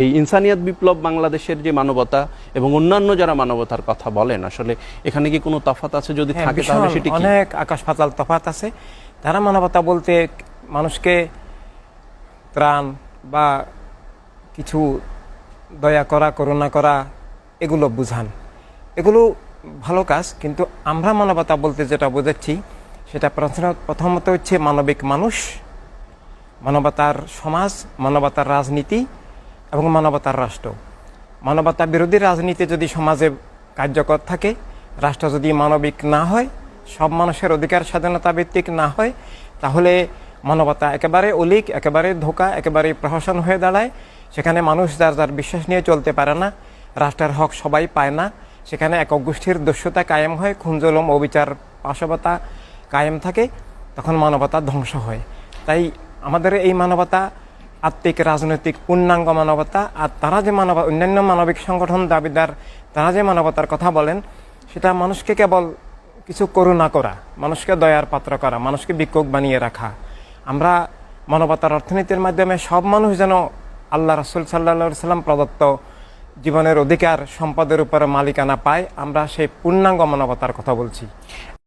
এই ইনসানিয়াত বিপ্লব বাংলাদেশের যে মানবতা এবং অন্যান্য যারা মানবতার কথা বলেন, আসলে এখানে কি কোনো তফাৎ আছে? যদি থাকে তাহলে সেটি কি? অনেক আকাশ পাতাল তফাৎ আছে। তারা মানবতা বলতে মানুষকে ত্রাণ বা কিছু দয়া করা, করুণা করা, এগুলো বুঝান। এগুলো ভালো কাজ, কিন্তু আমরা মানবতা বলতে যেটা বোঝাচ্ছি সেটা প্রথমত হচ্ছে মানবিক মানুষ, মানবতার সমাজ, মানবতার রাজনীতি এবং মানবতার রাষ্ট্র। মানবতা বিরোধী রাজনীতি যদি সমাজে কার্যকর থাকে, রাষ্ট্র যদি মানবিক না হয়, সব মানুষের অধিকার স্বাধীনতা ভিত্তিক না হয়, তাহলে মানবতা একেবারে অলিক, একেবারে ধোঁকা, একেবারে প্রহসন হয়ে দাঁড়ায়। সেখানে মানুষ যার যার বিশ্বাস নিয়ে চলতে পারে না, রাষ্ট্রের হক সবাই পায় না, সেখানে একক গোষ্ঠীর দস্যুতা কায়েম হয়, খুন-জুলুম, অবিচার, পাশবতা কায়েম থাকে, তখন মানবতা ধ্বংস হয়। তাই আমাদের এই মানবতা আত্মিক, রাজনৈতিক, পূর্ণাঙ্গ মানবতা। আর তারা যে অন্যান্য মানবিক সংগঠন দাবিদার, তারা যে মানবতার কথা বলেন, সেটা মানুষকে কেবল কিছু করুণা করা, মানুষকে দয়ার পাত্র করা, মানুষকে ভিক্ষুক বানিয়ে রাখা। আমরা মানবতার অর্থনীতির মাধ্যমে সব মানুষ যেন আল্লাহ রাসূল সাল্লাল্লাহু আলাইহি সাল্লাম প্রদত্ত জীবনের অধিকার, সম্পদের উপরে মালিকানা পায়, আমরা সেই পূর্ণাঙ্গ মানবতার কথা বলছি।